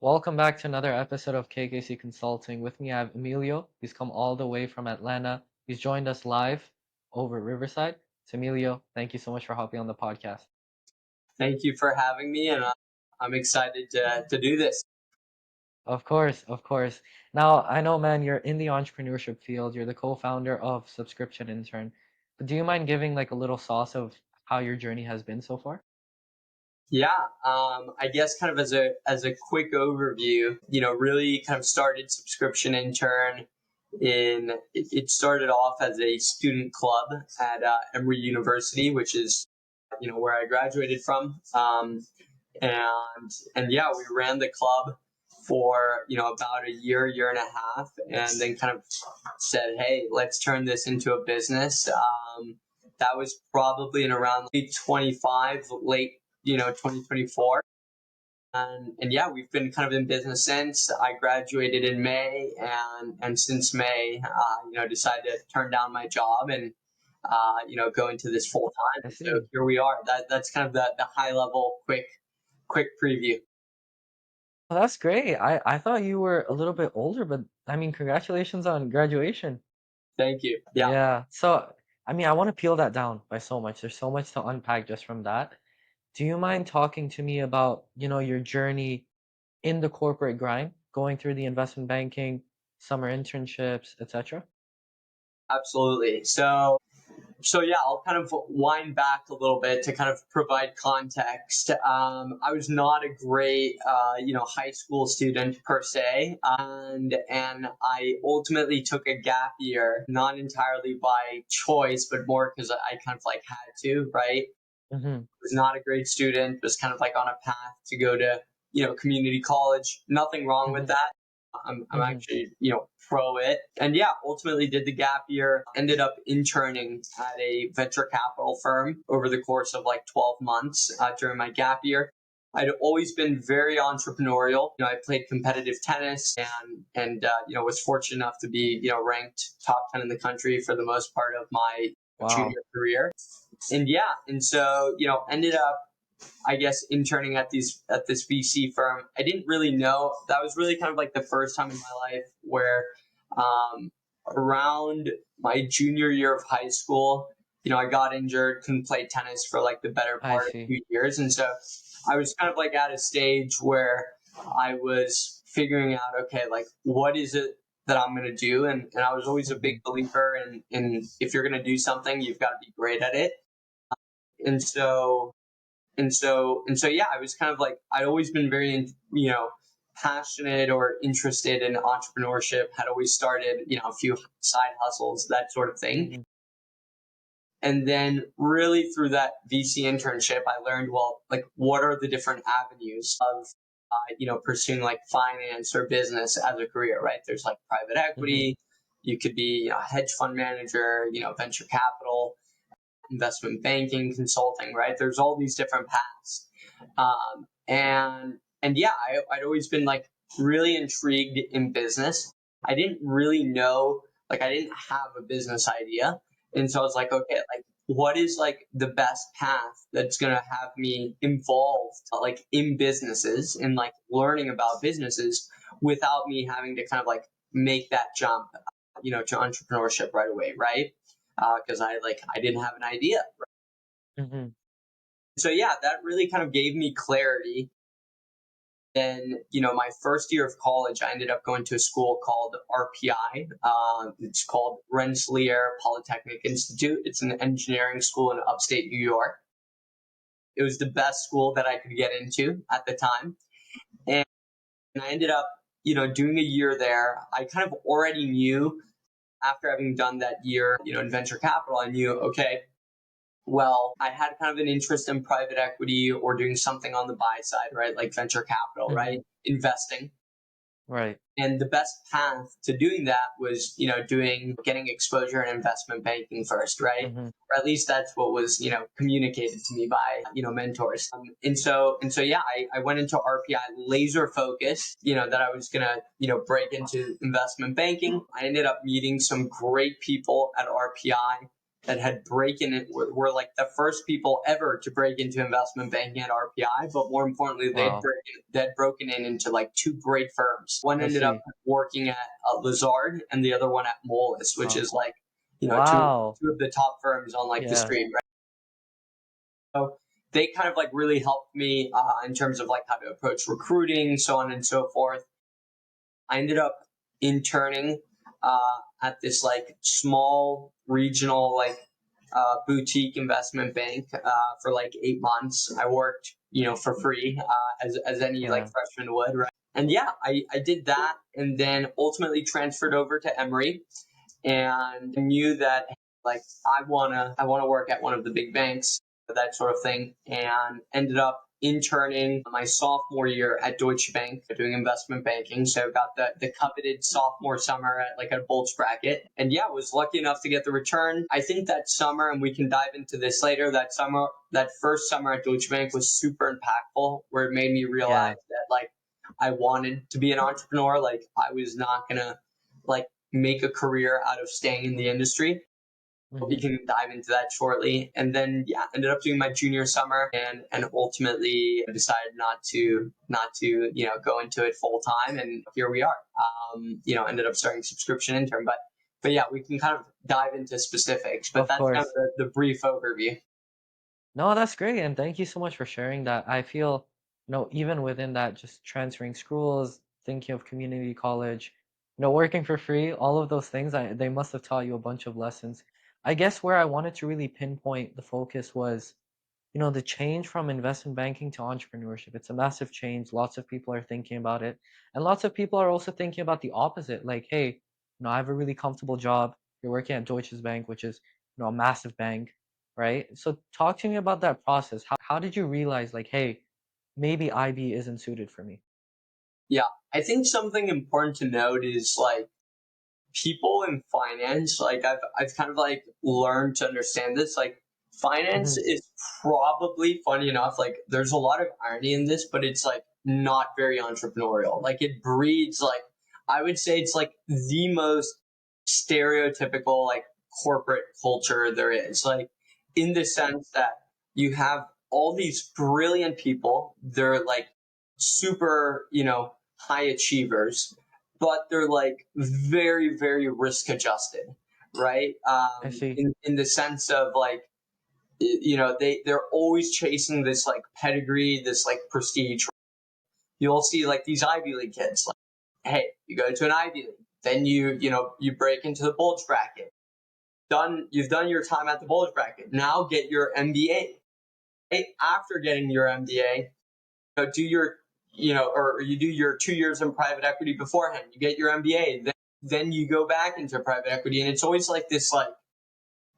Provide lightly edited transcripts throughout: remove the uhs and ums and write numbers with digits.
Welcome back to another episode of KKC Consulting. With me, I have Emilio. He's come all the way from Atlanta. He's joined us live over Riverside. So, Emilio, thank you so much for hopping on the podcast. Thank you for having me, and I'm excited to do this. Of course, of course. Now, I know, man, you're in the entrepreneurship field. You're the co-founder of Subscription Intern. But do you mind giving like a little sauce of how your journey has been so far? Yeah, I guess kind of as a quick overview, really kind of started Subscription Intern it started off as a student club at Emory University, which is where I graduated from, and yeah, we ran the club for about a year and a half, and then kind of said, hey, let's turn this into a business. That was probably in around 25, late 2024. And yeah, we've been kind of in business since. I graduated in May, and since May, decided to turn down my job and go into this full I time. So see. here we are. That's kind of the high level, quick preview. Well, that's great. I thought you were a little bit older, but I mean, congratulations on graduation. Thank you. Yeah. Yeah. So, I mean, I want to peel that down by so much. There's so much to unpack just from that. Do you mind talking to me about, your journey in the corporate grind, going through the investment banking, summer internships, etc.? Absolutely. So yeah, I'll kind of wind back a little bit to kind of provide context. I was not a great, high school student per se, and I ultimately took a gap year, not entirely by choice, but more because I kind of like had to, right? Mm-hmm. Was not a great student, was kind of like on a path to go to, community college. Nothing wrong with Mm-hmm. that. I'm Mm-hmm. actually, pro it. And yeah, ultimately did the gap year, ended up interning at a venture capital firm over the course of like 12 months during my gap year. I'd always been very entrepreneurial. I played competitive tennis and was fortunate enough to be, ranked top 10 in the country for the most part of my Wow. junior career. And yeah, and so, ended up, I guess, interning at this VC firm. I didn't really know. That was really kind of like the first time in my life where around my junior year of high school, I got injured, couldn't play tennis for like the better I part of see. 2 years. And so I was kind of like at a stage where I was figuring out, okay, like what is it that I'm going to do? And I was always a big Mm-hmm. believer in if you're going to do something, you've got to be great at it. And so yeah, I was kind of like, I'd always been very passionate or interested in entrepreneurship, had always started a few side hustles, that sort of thing. Mm-hmm. And then really through that VC internship, I learned, well, like what are the different avenues of pursuing like finance or business as a career, right? There's like private Mm-hmm. equity, you could be a hedge fund manager, venture capital, investment banking, consulting, right? There's all these different paths. And yeah, I'd always been like really intrigued in business. I didn't really know, like I didn't have a business idea. And so I was like, okay, like what is like the best path that's going to have me involved like in businesses and like learning about businesses without me having to kind of like make that jump, to entrepreneurship right away, right? Because I didn't have an idea. Mm-hmm. So yeah, that really kind of gave me clarity. Then my first year of college, I ended up going to a school called RPI. It's called Rensselaer Polytechnic Institute. It's an engineering school in upstate New York. It was the best school that I could get into at the time, and I ended up doing a year there. I kind of already knew after having done that year, in venture capital, I knew, okay, well, I had kind of an interest in private equity or doing something on the buy side, right? Like venture capital, Mm-hmm. right? Investing. Right. And the best path to doing that was, getting exposure in investment banking first, right? Mm-hmm. Or at least that's what was, communicated to me by, mentors. And so, yeah, I went into RPI laser focused, that I was going to, break into investment banking. I ended up meeting some great people at RPI. that had breaken it were like the first people ever to break into investment banking at RPI. But more importantly, Wow. they'd broken into like two great firms. One I ended up see. working at Lazard, and the other one at Moelis, which Wow. is like, Wow. two of the top firms on like the Yeah. street, right? So they kind of like really helped me in terms of like how to approach recruiting, so on and so forth. I ended up interning at this like small regional like boutique investment bank for like 8 months. I worked, for free as any like Yeah. freshman would, right? And yeah, I did that, and then ultimately transferred over to Emory, and knew that like I wanna work at one of the big banks, that sort of thing, and ended up interning my sophomore year at Deutsche Bank doing investment banking. So got the coveted sophomore summer at like a bulge bracket. And yeah, was lucky enough to get the return. I think that summer, and we can dive into this later, that first summer at Deutsche Bank was super impactful, where it made me realize Yeah. that like I wanted to be an entrepreneur. Like I was not gonna like make a career out of staying in the industry. We Hmm. can dive into that shortly. And then yeah, ended up doing my junior summer, and ultimately decided not to go into it full time. And here we are. Ended up starting Subscription Intern. But yeah, we can kind of dive into specifics. But Of that's kind of course. the brief overview. No, that's great, and thank you so much for sharing that. I feel, even within that, just transferring schools, thinking of community college, working for free, all of those things, they must have taught you a bunch of lessons. I guess where I wanted to really pinpoint the focus was, the change from investment banking to entrepreneurship. It's a massive change. Lots of people are thinking about it, and lots of people are also thinking about the opposite. Like, hey, I have a really comfortable job. You're working at Deutsche Bank, which is, a massive bank, right? So talk to me about that process. How did you realize, like, hey, maybe IB isn't suited for me? Yeah, I think something important to note is like people in finance, like I've kind of like learned to understand this. Like finance Hmm. is probably, funny enough, like there's a lot of irony in this, but it's like not very entrepreneurial. Like it breeds like, I would say it's like the most stereotypical like corporate culture there is. Like in the sense that you have all these brilliant people, they're like super, high achievers, but they're like very, very risk adjusted, right? I see. In the sense of like, they're always chasing this like pedigree, this like prestige. You'll see like these Ivy League kids, like, hey, you go to an Ivy League, then you break into the bulge bracket. You've done your time at the bulge bracket. Now get your MBA. Right? After getting your MBA, do your or you do your 2 years in private equity beforehand. You get your MBA, then you go back into private equity, and it's always like this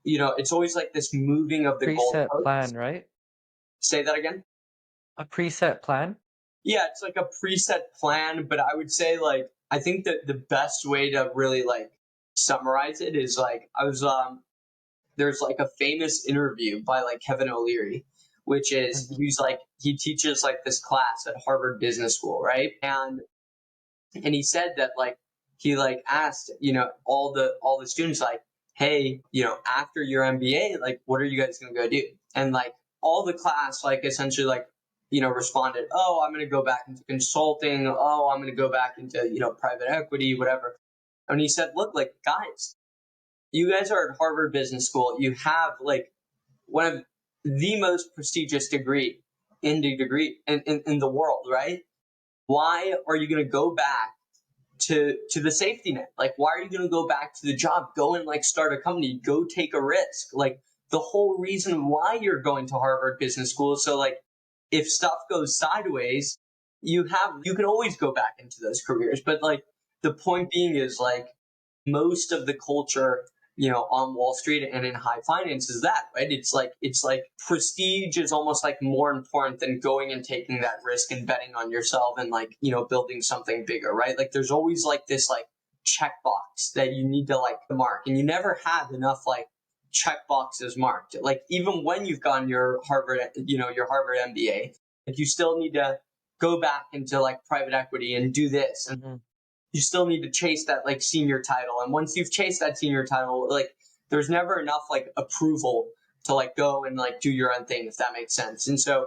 it's always like this moving of the Preset goalposts. plan, right? Say that again. A preset plan. Yeah, it's like a preset plan, but I would say like I think that the best way to really like summarize it is like I was there's like a famous interview by like Kevin O'Leary, which is Hmm. he teaches like this class at Harvard Business School, right? And he said that like he like asked all the students like, hey, after your MBA, like what are you guys gonna go do? And like all the class like essentially like responded, oh, I'm gonna go back into consulting, oh, I'm gonna go back into private equity, whatever. And he said, look, like guys, you guys are at Harvard Business School, you have like one of the most prestigious degree in the world, right? Why are you going to go back to the safety net? Like, why are you going to go back to the job? Go and like start a company, go take a risk. Like the whole reason why you're going to Harvard Business School. So like if stuff goes sideways, you can always go back into those careers. But like the point being is like most of the culture on Wall Street and in high finance is that, right? It's like prestige is almost like more important than going and taking that risk and betting on yourself and like building something bigger, right? Like there's always like this like checkbox that you need to like mark, and you never have enough like check boxes marked. Like even when you've gotten your Harvard MBA, like you still need to go back into like private equity and do this, and Hmm. you still need to chase that like senior title. And once you've chased that senior title, like there's never enough like approval to like go and like do your own thing, if that makes sense. And so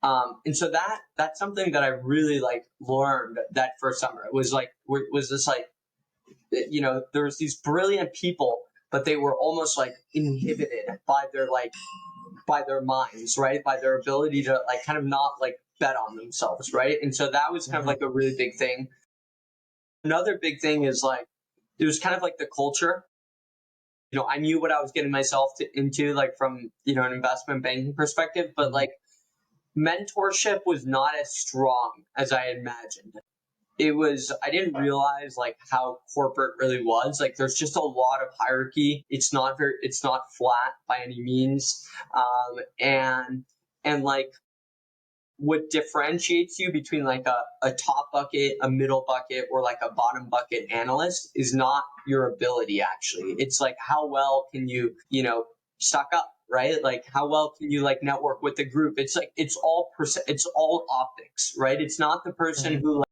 that's something that I really like learned that first summer. It was this like, there was these brilliant people, but they were almost like inhibited by their minds, right? By their ability to like kind of not like bet on themselves, right? And so that was kind of Mm-hmm. like a really big thing. Another big thing is like, it was kind of like the culture. I knew what I was getting myself into, like from, an investment banking perspective, but Mm-hmm. like mentorship was not as strong as I imagined. I didn't realize like how corporate really was. Like there's just a lot of hierarchy. It's not flat by any means. And like what differentiates you between like a top bucket, a middle bucket, or like a bottom bucket analyst is not your ability actually. It's like how well can you, suck up, right? Like how well can you like network with the group? It's like it's all optics, right? It's not the person Mm-hmm. who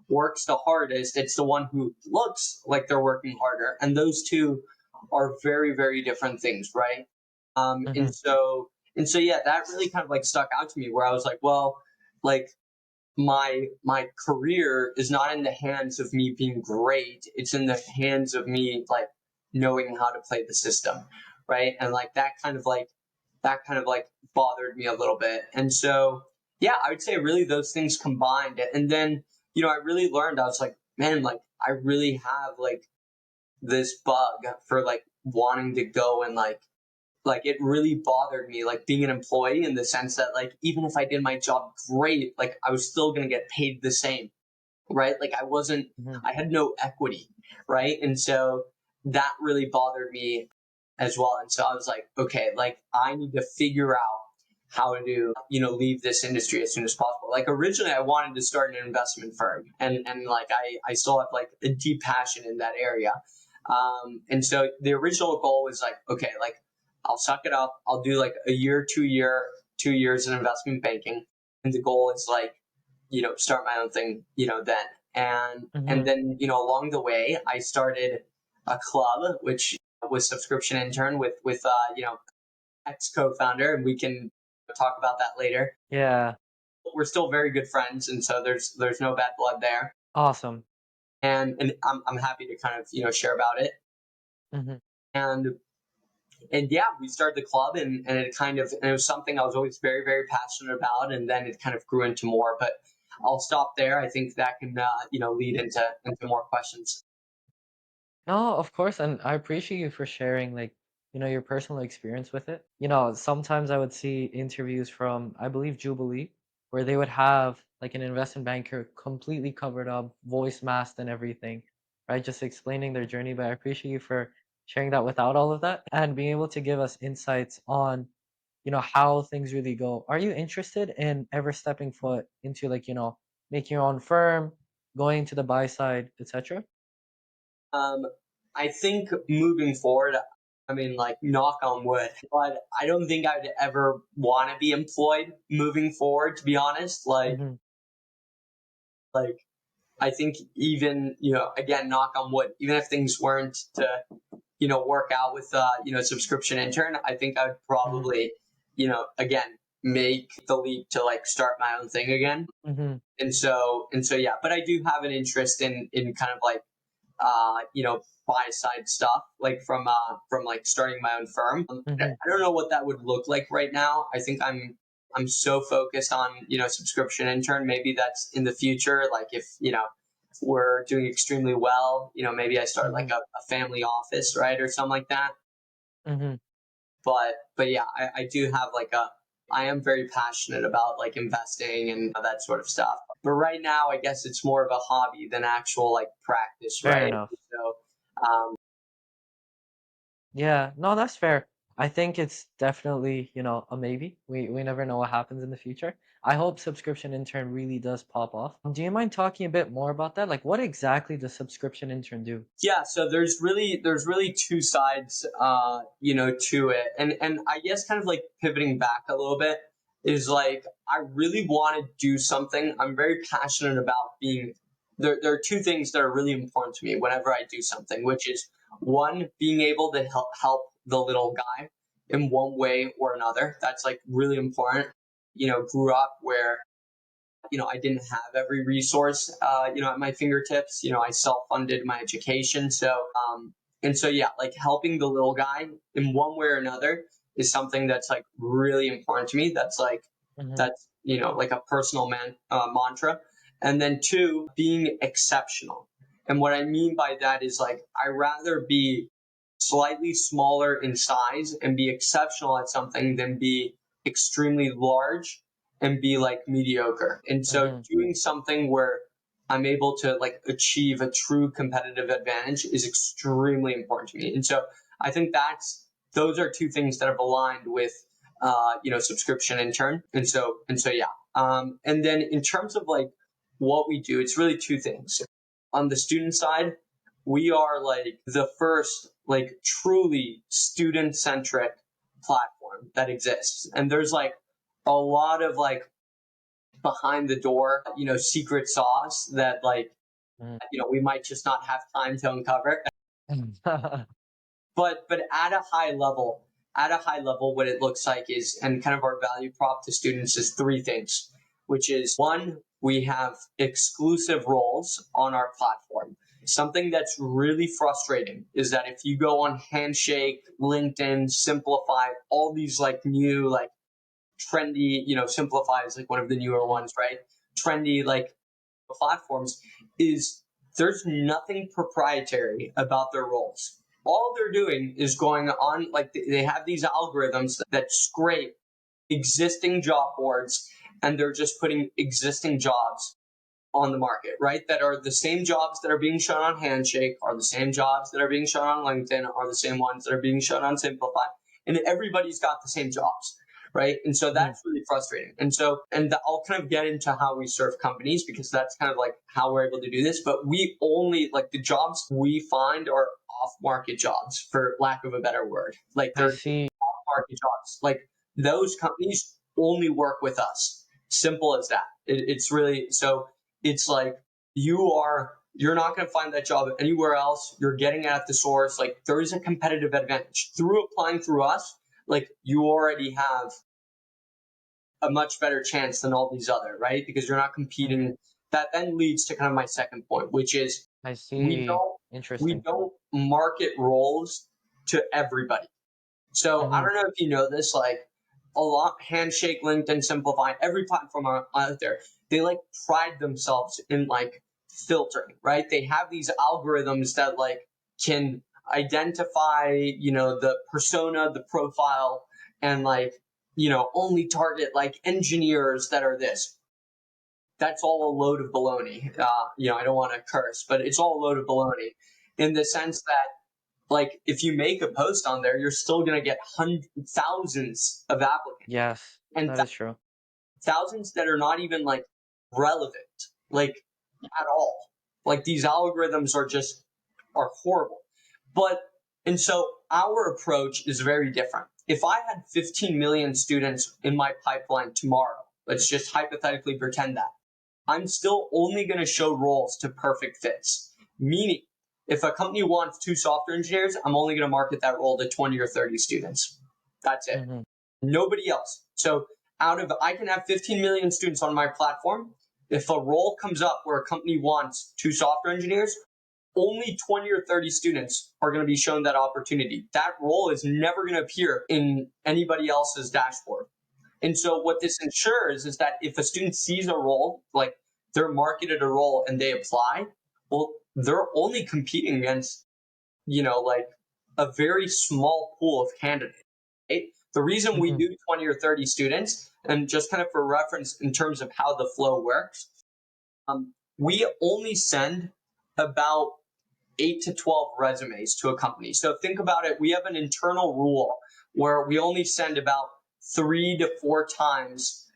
works the hardest, it's the one who looks like they're working harder. And those two are very, very different things, right? Um, Mm-hmm. and so yeah, that really kind of like stuck out to me where I was like, well, like my career is not in the hands of me being great. It's in the hands of me like knowing how to play the system. Right. And like that kind of like bothered me a little bit. And so, yeah, I would say really those things combined. And then, I really learned, I was like, man, like I really have like this bug for like wanting to go and like it really bothered me like being an employee in the sense that like even if I did my job great, like I was still going to get paid the same, right? Like Mm-hmm. I had no equity, right? And so that really bothered me as well. And so I was like, okay, like I need to figure out how to, leave this industry as soon as possible. Like originally I wanted to start an investment firm and like I still have like a deep passion in that area. And so the original goal was like, okay, like I'll suck it up. I'll do like a year, 2 years in investment banking. And the goal is like, start my own thing, then. And Mm-hmm. then, along the way, I started a club, which was Subscription Intern with ex co-founder, and we can talk about that later. Yeah. We're still very good friends, and so there's no bad blood there. Awesome. And I'm happy to kind of share about it. Mm-hmm. And yeah, we started the club, and it was something I was always very, very passionate about, and then it kind of grew into more. But I'll stop there. I think that can lead into more questions. No, of course, and I appreciate you for sharing like, your personal experience with it. Sometimes I would see interviews from, I believe, Jubilee, where they would have like an investment banker completely covered up, voice masked and everything, right? Just explaining their journey. But I appreciate you for sharing that without all of that and being able to give us insights on, how things really go. Are you interested in ever stepping foot into like, making your own firm, going to the buy side, etc.? Um, I think moving forward, I mean, like knock on wood, but I don't think I'd ever want to be employed moving forward. To be honest, Mm-hmm. like I think even again, knock on wood, even if things weren't to work out with Subscription Intern, I think I would Mm-hmm. probably again make the leap to like start my own thing again. Mm-hmm. And so yeah, but I do have an interest in kind of like buy side stuff, like from like starting my own firm. I Mm-hmm. don't know what that would look like right now. I think I'm so focused on Subscription Intern. Maybe that's in the future. Like if we're doing extremely well, maybe I start like Mm-hmm. a family office, right, or something like that. Mm-hmm. But yeah, I do have like I am very passionate about like investing and that sort of stuff. But right now, I guess it's more of a hobby than actual like practice, Fair right? enough. So, um, Yeah, no, that's fair. I think it's definitely, a maybe. We never know what happens in the future. I hope subscription intern really does pop off. Do you mind talking a bit more about that? Like what exactly does subscription intern do? yeah, so there's really two sides, to it, and I guess kind of like pivoting back a little bit is like I really want to do something. I'm very passionate about being there. There are two things that are really important to me whenever I do something, which is one, being able to help the little guy in one way or another. That's like really important. Grew up where I didn't have every resource, at my fingertips. I self-funded my education. So yeah, like helping the little guy in one way or another is something that's like really important to me. Mm-hmm. That's, like a personal mantra. And then two, being exceptional. And what I mean by that is like, I rather be slightly smaller in size and be exceptional at something than be extremely large and be like mediocre. And so Mm-hmm. doing something where I'm able to like achieve a true competitive advantage is extremely important to me. And so I think those are two things that have aligned with Subscription Intern. And so yeah. And then in terms of like what we do, it's really two things. On the student side, we are like the first like truly student centric platform that exists. And there's like a lot of like behind the door, secret sauce that like, we might just not have time to uncover. Mm-hmm. But at a high level, what it looks like is, and kind of our value prop to students is three things, which is one, we have exclusive roles on our platform. Something that's really frustrating is that if you go on Handshake, LinkedIn, Simplify, all these like new, like trendy, Simplify is like one of the newer ones, right? Trendy, like platforms, is there's nothing proprietary about their roles. All they're doing is going on, like they have these algorithms that scrape existing job boards, and they're just putting existing jobs on the market, right? That are the same jobs that are being shown on Handshake, are the same jobds that are being shown on LinkedIn, are the same ones that are being shown on Simplify, and everybody's got the same jobs, right? And so that's really frustrating. I'll kind of get into how we serve companies, because that's kind of like how we're able to do this. But we only, like, the jobs we find are off-market jobs, for lack of a better word. Like, I they're see. off-market jobs. Like, those companies only work with us. Simple as that. It's really so. It's like you're not going to find that job anywhere else. You're getting it at the source. Like, there is a competitive advantage through applying through us. Like, you already have a much better chance than all these other, right? Because you're not competing. Mm-hmm. That then leads to kind of my second point, which is I we see. don't we Interesting. don't market roles to everybody. So I Mm-hmm. don't know if you know this, like a lot, Handshake, LinkedIn, Simplify, every platform out there, they like pride themselves in like filtering, right? They have these algorithms that like can identify, the persona, the profile, and like, only target like engineers that are this. That's all a load of baloney. I don't want to curse, but it's all a load of baloney in the sense that, like, if you make a post on there, you're still going to get thousands of applicants, Yes, and that is true. thousands that are not even like relevant, like, at all. Like, these algorithms are horrible. But and so our approach is very different. If I had 15 million students in my pipeline tomorrow, let's just hypothetically pretend that, I'm still only going to show roles to perfect fits. Meaning, if a company wants 2 software engineers, I'm only going to market that role to 20 or 30 students. That's it. Mm-hmm. Nobody else. So I can have 15 million students on my platform. If a role comes up where a company wants 2 software engineers, only 20 or 30 students are going to be shown that opportunity. That role is never going to appear in anybody else's dashboard. And so what this ensures is that if a student sees a role, like they're marketed a role and they apply, well, they're only competing against, like a very small pool of candidates. Right? The reason we Mm-hmm. do 20 or 30 students, and just kind of for reference in terms of how the flow works, we only send about 8 to 12 resumes to a company. So think about it. We have an internal rule where we only send about 3 to 4 times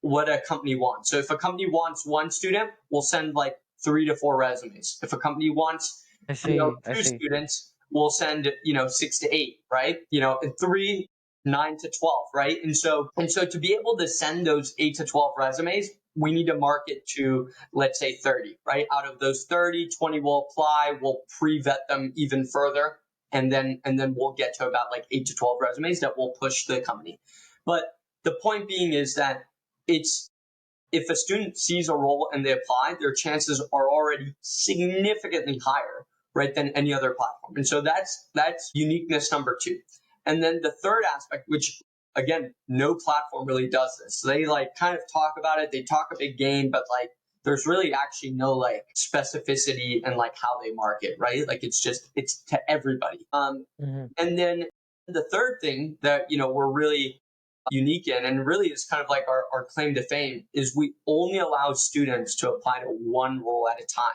what a company wants. So if a company wants 1 student, we'll send like 3 to 4 resumes. If a company wants, I see. I two see. students, we'll send, 6 to 8, right? And three, 9 to 12, right? And so to be able to send those 8 to 12 resumes, we need to market to, let's say, 30, right? Out of those 30, 20 will apply. We'll pre-vet them even further. and then we'll get to about like 8 to 12 resumes that will push the company. But the point being is that it's if a student sees a role and they apply, their chances are already significantly higher, right, than any other platform. And so that's uniqueness number two. And then the third aspect, which again, no platform really does this. So they like kind of talk about it, they talk a big game, but like there's really actually no like specificity and like how they market, right? Like it's to everybody. Mm-hmm. And then the third thing that, we're really unique in, and really is kind of like our claim to fame, is we only allow students to apply to one role at a time.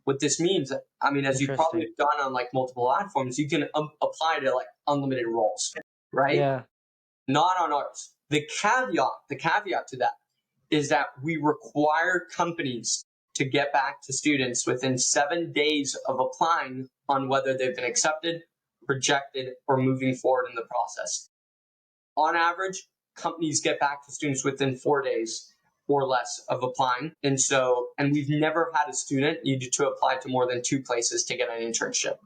What this means, I mean, as you probably Interesting. have done on like multiple platforms, you can apply to like unlimited roles, right? Yeah. Not on ours. The caveat to that is that we require companies to get back to students within 7 days of applying on whether they've been accepted, rejected, or moving forward in the process. On average, companies get back to students within 4 days or less of applying. And we've never had a student need to apply to more than 2 places to get an internship.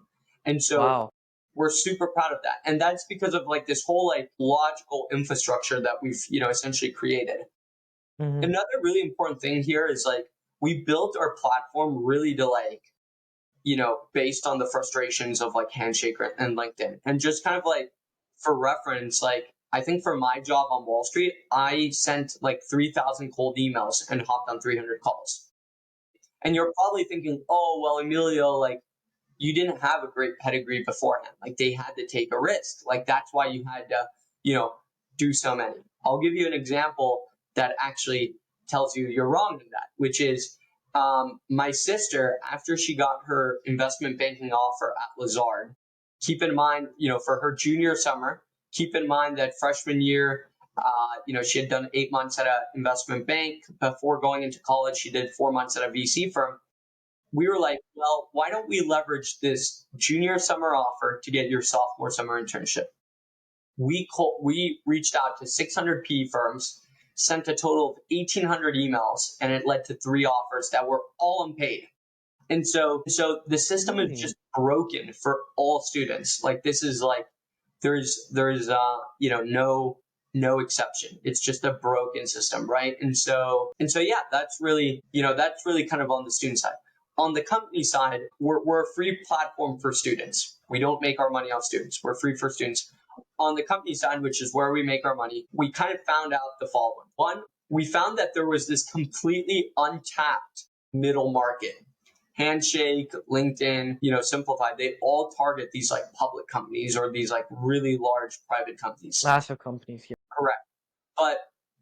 And so Wow. we're super proud of that. And that's because of like this whole like logical infrastructure that we've, essentially created. Mm-hmm. Another really important thing here is like we built our platform really to like, based on the frustrations of like Handshake and LinkedIn. And just kind of like for reference, like I think for my job on Wall Street, I sent like 3,000 cold emails and hopped on 300 calls. And you're probably thinking, oh, well, Emilio, like you didn't have a great pedigree beforehand. Like they had to take a risk. Like that's why you had to, do so many. I'll give you an example that actually tells you you're wrong in that, which is my sister, after she got her investment banking offer at Lazard, keep in mind, for her junior summer, keep in mind that freshman year, she had done 8 months at an investment bank. Before going into college, she did 4 months at a VC firm. We were like, well, why don't we leverage this junior summer offer to get your sophomore summer internship? We reached out to 600 PE firms, sent a total of 1,800 emails, and it led to 3 offers that were all unpaid. And so the system is just broken for all students. Like this is like there's no exception. It's just a broken system, right? And so yeah, that's really kind of on the student side. On the company side, we're a free platform for students. We don't make our money off students. We're free for students. On the company side, which is where we make our money, we kind of found out the following. One, we found that there was this completely untapped middle market. Handshake, LinkedIn, Simplified, they all target these like public companies or these like really large private companies. Massive companies. Yeah. Correct. But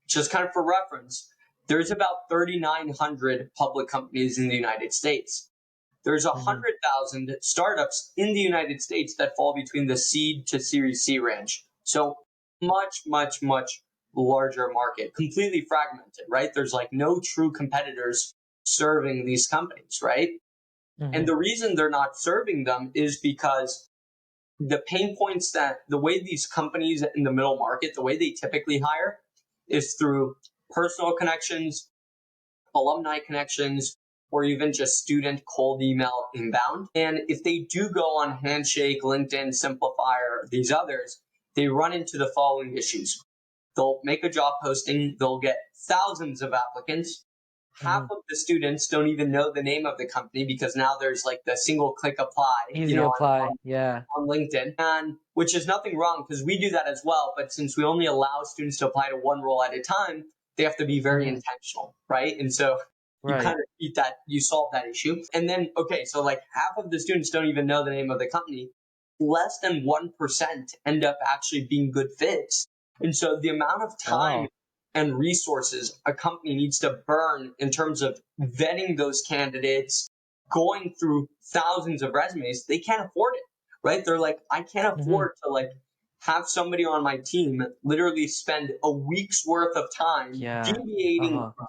just kind of for reference, there's about 3,900 public companies in the United States. There's 100,000 startups in the United States that fall between the seed to Series C range. So much, much, much larger market, completely fragmented, right? There's like no true competitors serving these companies, right? And the reason they're not serving them is because the pain points that the way these companies in the middle market, the way they typically hire is through personal connections, alumni connections, or even just student cold email inbound. And if they do go on Handshake, LinkedIn, Simplifier, these others, they run into the following issues. They'll make a job posting, they'll get thousands of applicants. Half of the students don't even know the name of the company because now there's like the single click apply, Easy apply. Yeah. on LinkedIn, and which is nothing wrong because we do that as well. But since we only allow students to apply to one role at a time, they have to be very intentional, right? And so you kind of you solve that issue. And then, okay, so like half of the students don't even know the name of the company. Less than 1% end up actually being good fits. And so the amount of time and resources a company needs to burn in terms of vetting those candidates, going through thousands of resumes, they can't afford it, right? They're like, I can't afford to like have somebody on my team literally spend a week's worth of time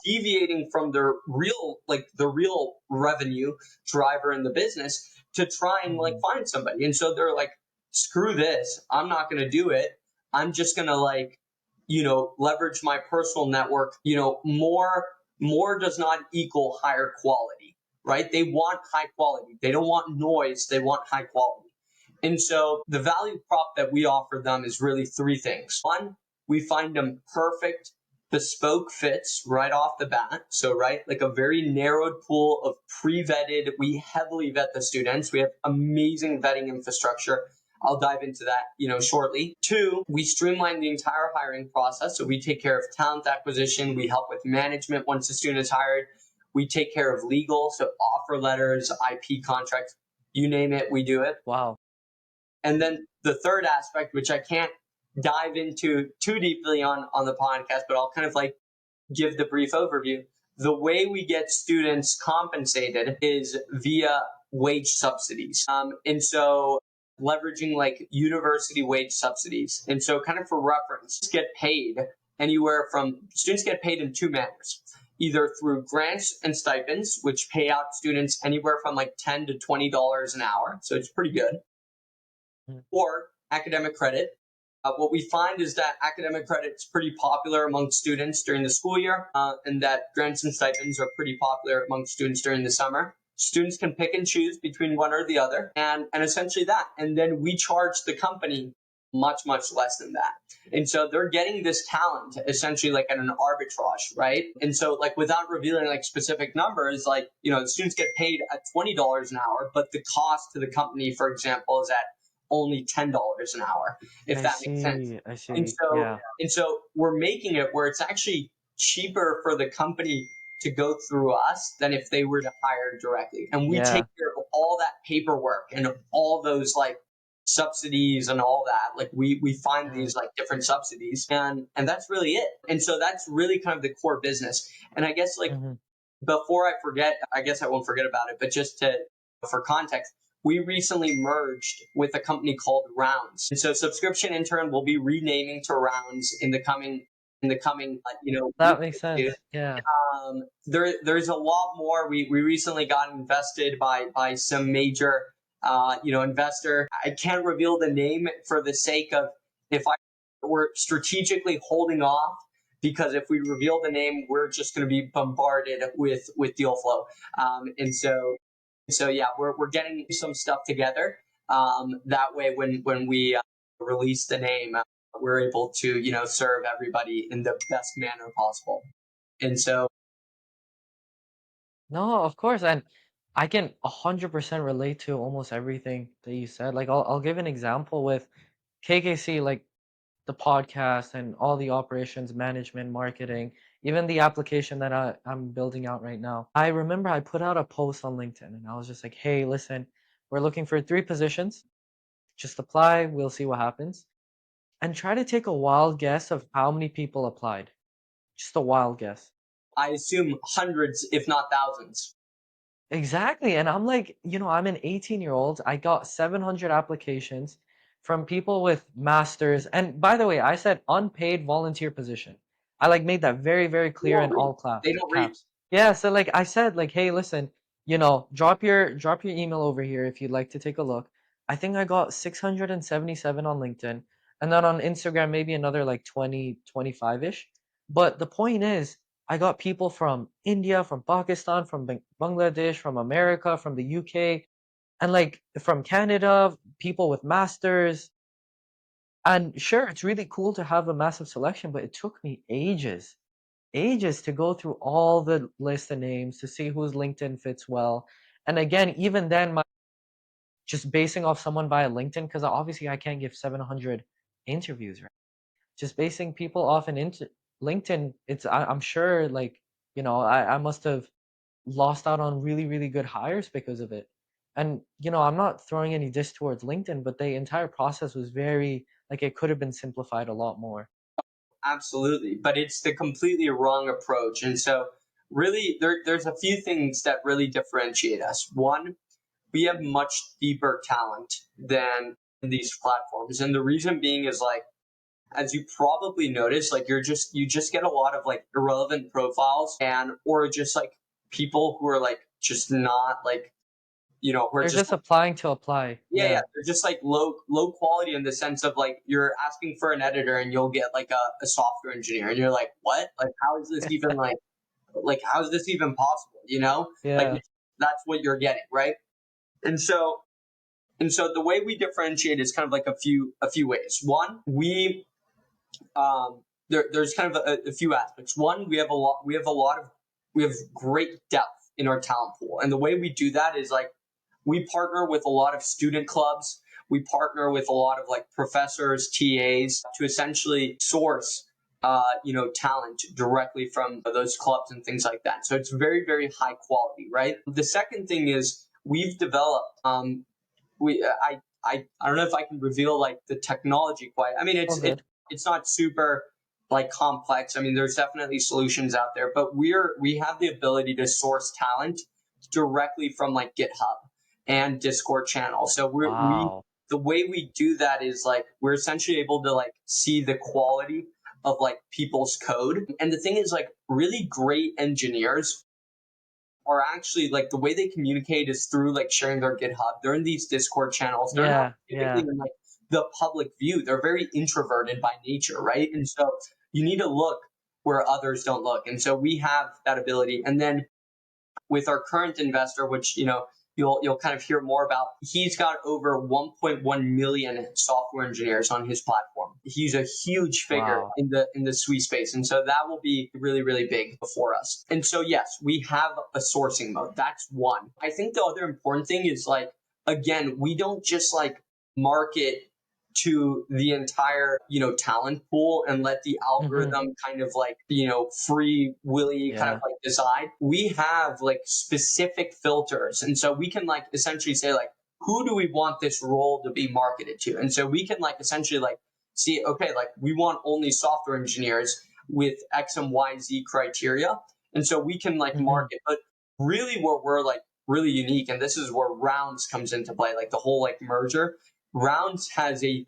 deviating from their real revenue driver in the business to try and like find somebody. And so they're like, screw this, I'm not going to do it. I'm just going to like, leverage my personal network. More does not equal higher quality, right? They want high quality. They don't want noise. They want high quality. And so the value prop that we offer them is really three things. One, we find them perfect bespoke fits right off the bat. So, right, like a very narrowed pool of pre-vetted. We heavily vet the students. We have amazing vetting infrastructure. I'll dive into that, shortly. Two, we streamline the entire hiring process. So we take care of talent acquisition. We help with management once the student is hired. We take care of legal, so offer letters, IP contracts, you name it, we do it. Wow. And then the third aspect, which I can't dive into too deeply on the podcast, but I'll kind of like give the brief overview. The way we get students compensated is via wage subsidies. And so leveraging like university wage subsidies. And so kind of for reference, students get paid in two manners, either through grants and stipends, which pay out students anywhere from like $10 to $20 an hour. So it's pretty good. Or academic credit. What we find is that academic credit is pretty popular among students during the school year, and that grants and stipends are pretty popular among students during the summer. Students can pick and choose between one or the other, and essentially that. And then we charge the company much, much less than that. And so they're getting this talent essentially like at an arbitrage, right? And so like without revealing like specific numbers, like, students get paid at $20 an hour, but the cost to the company, for example, is at only $10 an hour, if that makes sense. I And see. so, Yeah. and so we're making it where it's actually cheaper for the company to go through us than if they were to hire directly. And we take Yeah. care of all that paperwork and all those like subsidies and all that. Like we find these like different subsidies, and that's really it. And so that's really kind of the core business. And I guess like before I forget, I guess I won't forget about it, but for context, we recently merged with a company called Rounds. And so Subscription Intern will be renaming to Rounds in the coming, That week makes or two. sense. Yeah. There's a lot more. We recently got invested by some major, investor. I can't reveal the name for the sake of we're strategically holding off, because if we reveal the name, we're just going to be bombarded with deal flow. And so yeah, we're getting some stuff together. That way, when we release the name, we're able to serve everybody in the best manner possible. And so No, of course, and I can 100% relate to almost everything that you said. Like I'll give an example with KKC, like the podcast and all the operations, management, marketing, even the application that I'm building out right now. I remember I put out a post on LinkedIn and I was just like, hey, listen, we're looking for 3 positions. Just apply, we'll see what happens. And try to take a wild guess of how many people applied. Just a wild guess. I assume hundreds, if not thousands. Exactly. And I'm like, I'm an 18-year-old. I got 700 applications from people with masters. And by the way, I said unpaid volunteer position. I like made that very, very They clear don't in read. all They don't read. caps. Yeah, so like I said, like, hey, listen, drop your email over here if you'd like to take a look. I think I got 677 on LinkedIn, and then on Instagram maybe another like 20, 25-ish. But the point is, I got people from India, from Pakistan, from Bangladesh, from America, from the UK, and like from Canada, people with masters. And sure, it's really cool to have a massive selection, but it took me ages to go through all the list of names to see whose LinkedIn fits well. And again, even then, just basing off someone by a LinkedIn, because obviously I can't give 700 interviews, right? Just basing people off LinkedIn, I'm sure like, I must have lost out on really, really good hires because of it. And, I'm not throwing any diss towards LinkedIn, but the entire process was very, like, it could have been simplified a lot more. Absolutely, but it's the completely wrong approach. And so really there's a few things that really differentiate us. One, we have much deeper talent than these platforms. And the reason being is like, as you probably noticed, like you just get a lot of like irrelevant profiles, or just like people who are like just not like, who are They're just, just applying to apply. yeah, Yeah. they're just like low quality, in the sense of like you're asking for an editor and you'll get like a software engineer, and you're like, what? Like how is this even like how is this even possible? Like Yeah. that's what you're getting, right? And so And so the way we differentiate is kind of like a few ways. One, there's kind of a few aspects. One, we have great depth in our talent pool. And the way we do that is like we partner with a lot of student clubs. We partner with a lot of like professors, TAs to essentially source talent directly from those clubs and things like that. So it's very, very high quality, right? The second thing is we've developed I don't know if I can reveal like the technology quite. I mean, All good. it's not super like complex. I mean, there's definitely solutions out there, but we have the ability to source talent directly from like GitHub and Discord channel. So Wow. the way we do that is like we're essentially able to like see the quality of like people's code. And the thing is like really great engineers are actually like the way they communicate is through like sharing their GitHub. They're in these Discord channels. They're not Yeah, typically yeah. in like the public view. They're very introverted by nature, right? And so you need to look where others don't look. And so we have that ability. And then with our current investor, which you'll kind of hear more about, he's got over 1.1 million software engineers on his platform. He's a huge figure Wow. in the SWE space, and so that will be really, really big for us. And so yes, we have a sourcing mode. That's one. I think the other important thing is like, again, we don't just like market to the entire talent pool and let the Mm-hmm. algorithm kind of like free willy kind of Yeah. like decide. We have like specific filters, and so we can like essentially say like, who do we want this role to be marketed to? And so we can like essentially like see, okay, like we want only software engineers with X and Y Z criteria, and so we can like Mm-hmm. market. But really where we're like really unique, and this is where Rounds comes into play, like the whole like merger. Rounds has a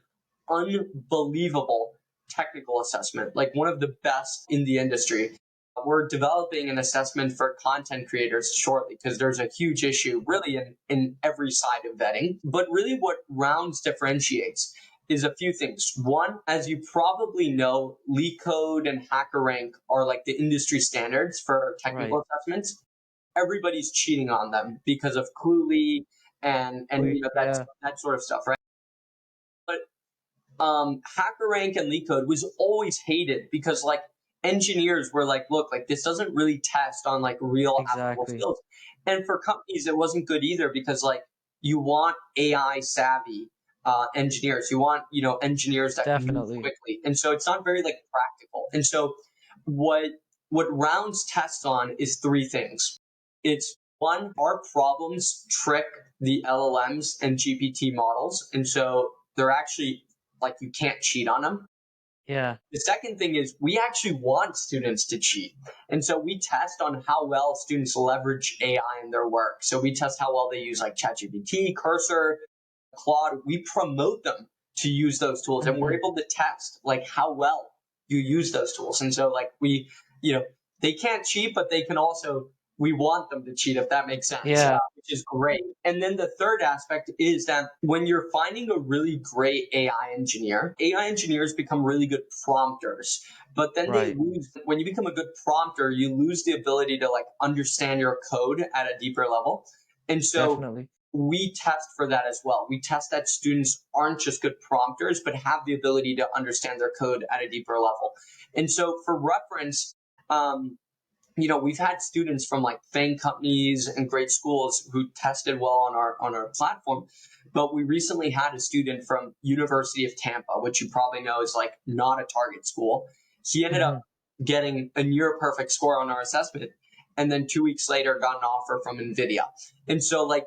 unbelievable technical assessment, like one of the best in the industry. We're developing an assessment for content creators shortly because there's a huge issue really in every side of vetting. But really what Rounds differentiates is a few things. One, as you probably know, LeetCode and HackerRank are like the industry standards for Right. technical assessments. Everybody's cheating on them because of Cluely and Yeah. that sort of stuff, right? But HackerRank and LeetCode was always hated because like engineers were like, look, like this doesn't really test on like real applicable Exactly. skills. And for companies, it wasn't good either because like you want AI savvy engineers, you want engineers that can move Definitely. quickly, and so it's not very like practical. And so what Rounds tests on is three things. It's one, our problems trick the LLMs and GPT models, and so they're actually like you can't cheat on them. Yeah. The second thing is we actually want students to cheat. And so we test on how well students leverage AI in their work. So we test how well they use like ChatGPT, Cursor, Claude. We promote them to use those tools and we're Mm-hmm. able to test like how well you use those tools. And so like they can't cheat, but they can also, we want them to cheat if that makes sense, Yeah. which is great. And then the third aspect is that when you're finding a really great AI engineers become really good prompters, but then they Right. lose, when you become a good prompter, you lose the ability to like understand your code at a deeper level. And so Definitely. we test for that as well. We test that students aren't just good prompters, but have the ability to understand their code at a deeper level. And so for reference, we've had students from like FANG companies and great schools who tested well on our platform. But we recently had a student from University of Tampa, which you probably know is like not a target school. He ended Mm-hmm. up getting a near perfect score on our assessment, and then 2 weeks later got an offer from NVIDIA. And so like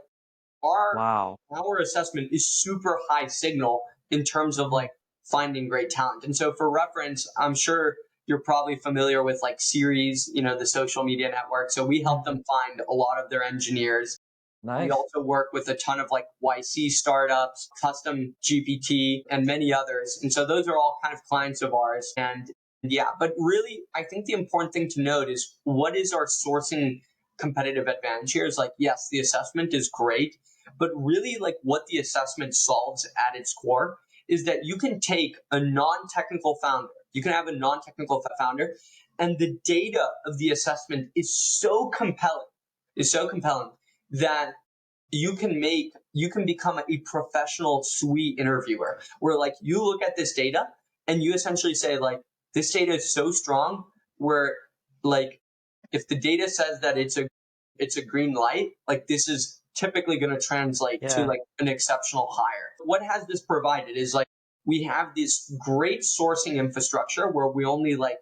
our Wow. our assessment is super high signal in terms of Mm-hmm. like finding great talent. And so for reference, I'm sure you're probably familiar with like Series, the social media network. So we help Mm-hmm. them find a lot of their engineers. We Nice. also work with a ton of like YC startups, custom GPT, and many others. And so those are all kind of clients of ours. And yeah, but really, I think the important thing to note is what is our sourcing competitive advantage here is like, yes, the assessment is great, but really like what the assessment solves at its core is that you can take a non-technical founder, you can have a non-technical founder, and the data of the assessment is so compelling that you can make you can become a professional sweet interviewer where like you look at this data and you essentially say like, this data is so strong where like, if the data says that it's a green light, like this is typically going to translate to Yeah. like an exceptional hire. What has this provided is like, we have this great sourcing infrastructure where we only like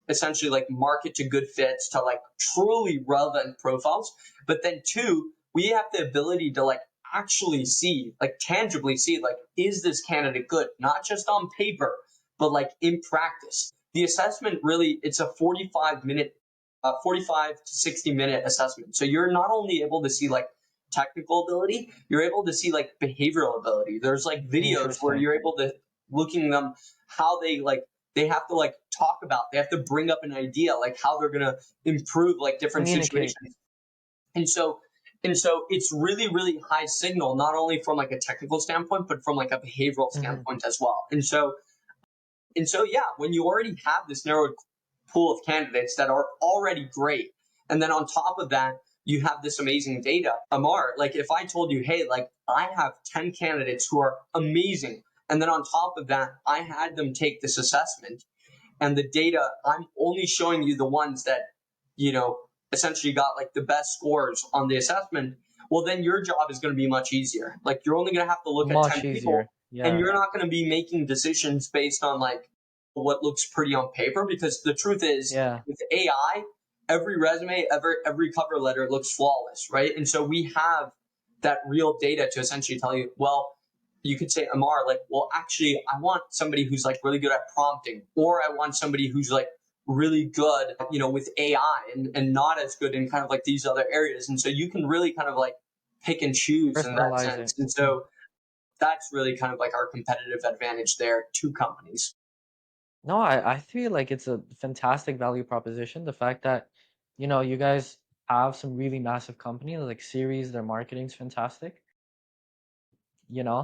essentially like market to good fits to like truly relevant profiles. But then two, we have the ability to like actually see, like tangibly see, like, is this candidate good? Not just on paper, but like in practice. The assessment really, it's a 45 to 60-minute assessment. So you're not only able to see like technical ability, you're able to see like behavioral ability. There's like videos where Interesting. you're able to looking them how they have to like talk about, they have to bring up an idea, like how they're going to improve like different Communicate. situations. And so, it's really, really high signal, not only from like a technical standpoint, but from like a behavioral Hmm. standpoint as well. And so, yeah, when you already have this narrowed pool of candidates that are already great, and then on top of that, you have this amazing data. Amar, like if I told you, hey, like I have 10 candidates who are amazing, and then on top of that, I had them take this assessment, and the data, I'm only showing you the ones that, you know, essentially got like the best scores on the assessment, well, then your job is going to be much easier. Like you're only going to have to look at 10 Much people easier. and Yeah. you're not going to be making decisions based on like what looks pretty on paper, because the truth is Yeah. with AI, every resume, every cover letter looks flawless, right? And so we have that real data to essentially tell you, well, you could say, Amar, like, well, actually, I want somebody who's like really good at prompting, or I want somebody who's like really good, with AI and not as good in kind of like these other areas. And so you can really kind of like pick and choose in that Personalize sense. it. And so that's really kind of like our competitive advantage there to companies. No, I feel like it's a fantastic value proposition. The fact that, you guys have some really massive companies like Series, their marketing's fantastic.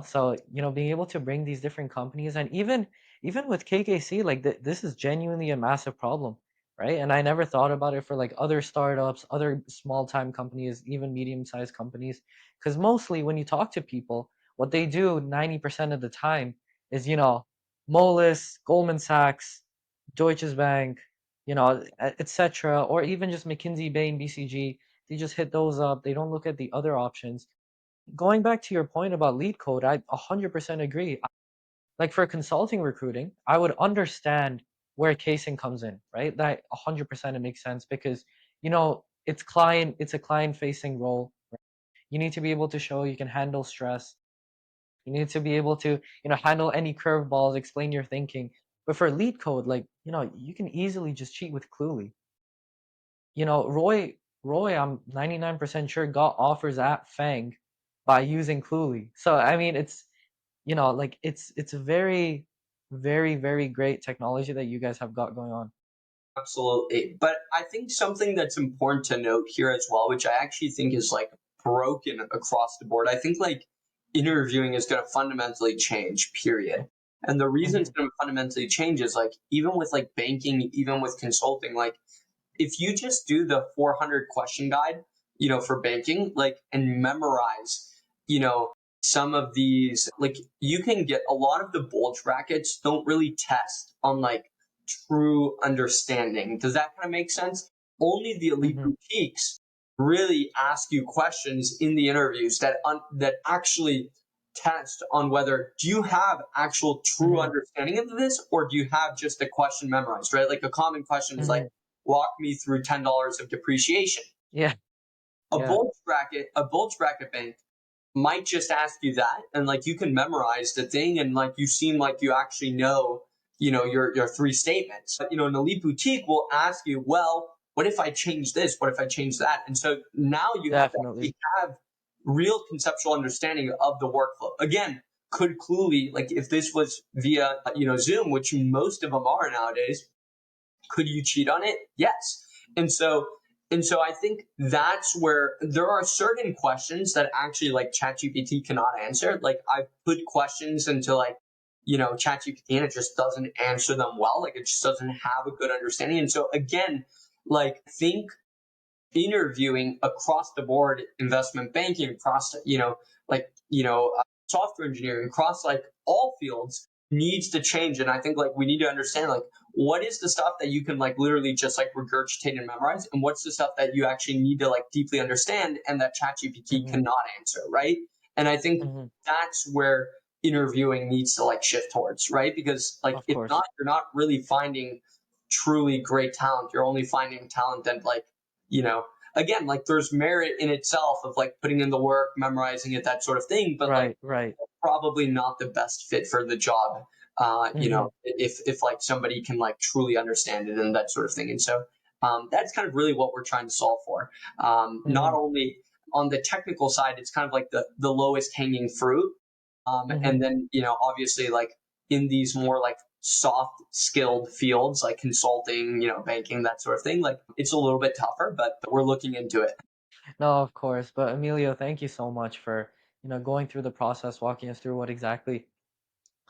So being able to bring these different companies, and even with KKC, like this is genuinely a massive problem, right? And I never thought about it for like other startups, other small time companies, even medium-sized companies, because mostly when you talk to people, what they do 90% of the time is Moelis, Goldman Sachs, Deutsche Bank, etc., or even just McKinsey, Bain, BCG. They just hit those up. They don't look at the other options. Going back to your point about lead code, I 100% agree. Like for consulting recruiting, I would understand where casing comes in, right? That 100% it makes sense because, it's a client facing role. You need to be able to show you can handle stress. You need to be able to, handle any curveballs, explain your thinking. But for lead code, like, you can easily just cheat with Cluely. Roy, I'm 99% sure got offers at Fang by using Cluely. So I mean, like it's a very, very, very great technology that you guys have got going on. Absolutely. But I think something that's important to note here as well, which I actually think is like broken across the board, I think like interviewing is going to fundamentally change, period. And the reason it's Hmm. going to fundamentally change is like, even with like banking, even with consulting, like if you just do the 400 question guide, for banking, like, and memorize, you know, some of these, like, you can get a lot of the bulge brackets don't really test on like true understanding. Does that kind of make sense? Only the elite Hmm. boutiques really ask you questions in the interviews that actually test on whether do you have actual true Hmm. understanding of this, or do you have just the question memorized, right? Like a common question is like, Hmm. walk me through $10 of depreciation. Yeah. A Yeah. bulge bracket bank might just ask you that, and like you can memorize the thing, and like you seem like you actually know, your three statements. But, an elite boutique will ask you, well, what if I change this? What if I change that? And so now you have to Definitely. actually have real conceptual understanding of the workflow. Again, could Cluely, like if this was via, Zoom, which most of them are nowadays, could you cheat on it? Yes. And so I think that's where there are certain questions that actually like ChatGPT cannot answer. Like I've put questions into like, ChatGPT, and it just doesn't answer them well. Like it just doesn't have a good understanding. And so again, like think interviewing across the board, investment banking, across, software engineering, across like all fields needs to change. And I think like we need to understand like what is the stuff that you can like literally just like regurgitate and memorize, and what's the stuff that you actually need to like deeply understand and that ChatGPT Mm-hmm. cannot answer, right? And I think Mm-hmm. that's where interviewing needs to like shift towards, right? Because like Of if not, course. you're not really finding truly great talent. You're only finding talent that like, you know, again, like there's merit in itself of like putting in the work, memorizing it, that sort of thing, but like Right, right. probably not the best fit for the job. Mm-hmm. If like somebody can like truly understand it and that sort of thing. And so that's kind of really what we're trying to solve for. Not Mm-hmm. only on the technical side, it's kind of like the lowest hanging fruit. Mm-hmm. And then, obviously like in these more like soft skilled fields like consulting, banking, that sort of thing, like it's a little bit tougher, but we're looking into it. No, of course. But Emilio, thank you so much for, going through the process, walking us through what exactly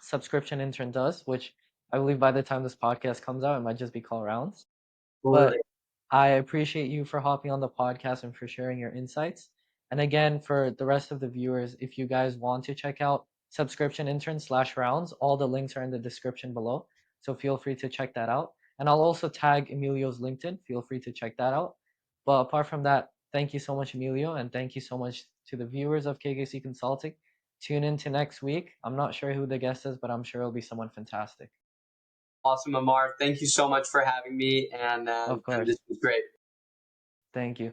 Subscription Intern does, which I believe by the time this podcast comes out, it might just be call rounds. Absolutely. But I appreciate you for hopping on the podcast and for sharing your insights. And again, for the rest of the viewers, if you guys want to check out Subscription Intern slash rounds, all the links are in the description below. So feel free to check that out. And I'll also tag Emilio's LinkedIn. Feel free to check that out. But apart from that, thank you so much, Emilio. And thank you so much to the viewers of KKC Consulting. Tune in to next week. I'm not sure who the guest is, but I'm sure it'll be someone fantastic. Awesome, Amar. Thank you so much for having me. And Of this course. was great. Thank you.